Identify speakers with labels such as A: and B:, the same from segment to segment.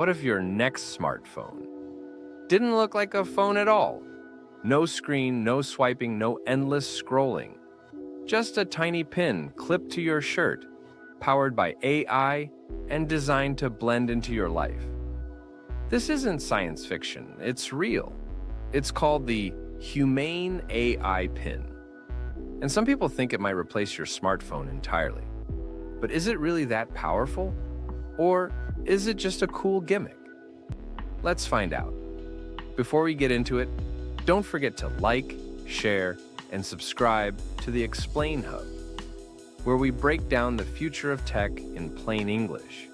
A: What if your next smartphone didn't look like a phone at all? No screen, no swiping, no endless scrolling. Just a tiny pin clipped to your shirt, powered by AI and designed to blend into your life. This isn't science fiction, it's real. It's called the Humane AI Pin. And some people think it might replace your smartphone entirely. But is it really that powerful? Or is it just a cool gimmick? Let's find out. Before we get into it, don't forget to like, share, and subscribe to the Explain Hub, where we break down the future of tech in plain English.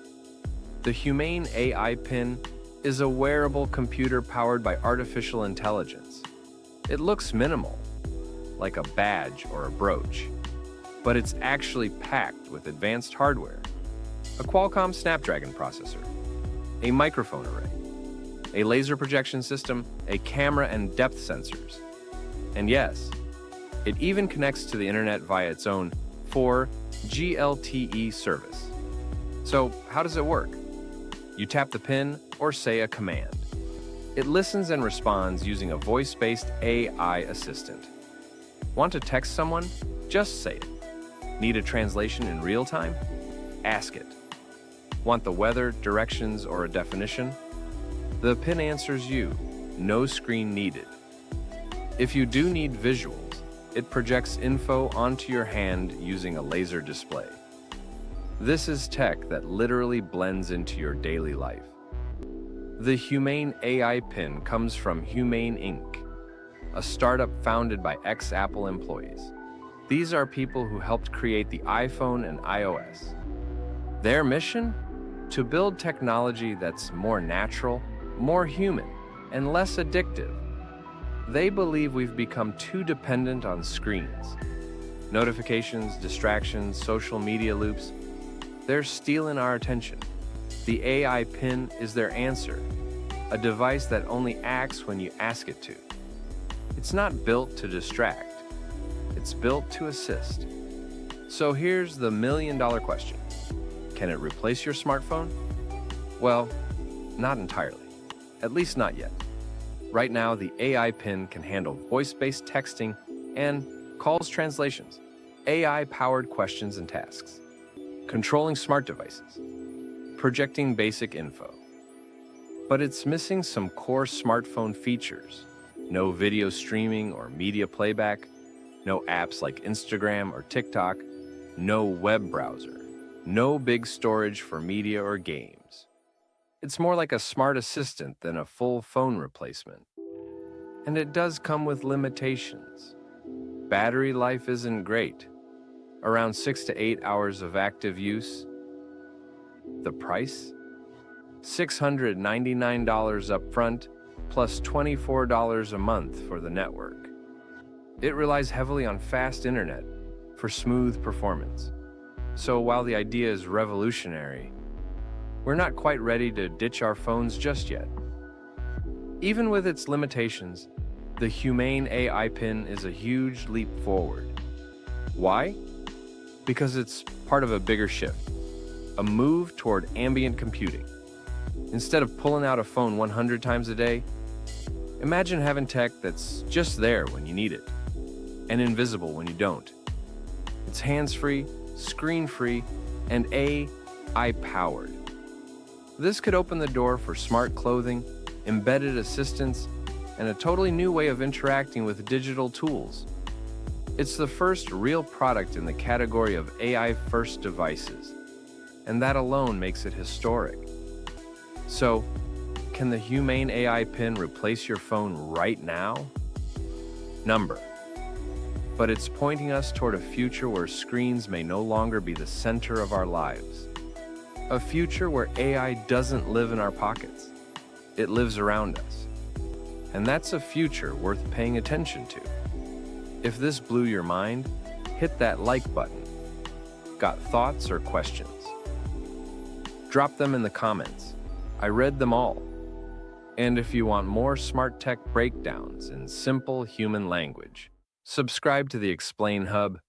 A: The Humane AI Pin is a wearable computer powered by artificial intelligence. It looks minimal, like a badge or a brooch, but it's actually packed with advanced hardware, a Qualcomm Snapdragon processor, a microphone array, a laser projection system, a camera and depth sensors. And yes, it even connects to the internet via its own 4G LTE service. So how does it work? You tap the pin or say a command. It listens and responds using a voice-based AI assistant. Want to text someone? Just say it. Need a translation in real time? Ask it. Want the weather, directions, or a definition? The pin answers you. No screen needed. If you do need visuals, it projects info onto your hand using a laser display. This is tech that literally blends into your daily life. The Humane AI Pin comes from Humane Inc., a startup founded by ex-Apple employees. These are people who helped create the iPhone and iOS. Their mission? To build technology that's more natural, more human, and less addictive. They believe we've become too dependent on screens. Notifications, distractions, social media loops, they're stealing our attention. The AI Pin is their answer, a device that only acts when you ask it to. It's not built to distract, it's built to assist. So here's the million-dollar question. Can it replace your smartphone? Well, not entirely, at least not yet. Right now, the AI Pin can handle voice-based texting and calls translations, AI-powered questions and tasks, controlling smart devices, projecting basic info. But it's missing some core smartphone features. No video streaming or media playback, no apps like Instagram or TikTok, no web browser, no big storage for media or games. It's more like a smart assistant than a full phone replacement. And it does come with limitations. Battery life isn't great, around 6 to 8 hours of active use. The price? $699 up front, plus $24 a month for the network. It relies heavily on fast internet for smooth performance. So while the idea is revolutionary, we're not quite ready to ditch our phones just yet. Even with its limitations, the Humane AI Pin is a huge leap forward. Why? Because it's part of a bigger shift, a move toward ambient computing. Instead of pulling out a phone 100 times a day, imagine having tech that's just there when you need it, and invisible when you don't. It's hands-free, screen-free, and AI-powered. This could open the door for smart clothing, embedded assistance, and a totally new way of interacting with digital tools. It's the first real product in the category of AI-first devices, and that alone makes it historic. So, can the Humane AI Pin replace your phone right now? Number. But it's pointing us toward a future where screens may no longer be the center of our lives. A future where AI doesn't live in our pockets. It lives around us. And that's a future worth paying attention to. If this blew your mind, hit that like button. Got thoughts or questions? Drop them in the comments. I read them all. And if you want more smart tech breakdowns in simple human language, subscribe to the Explain Hub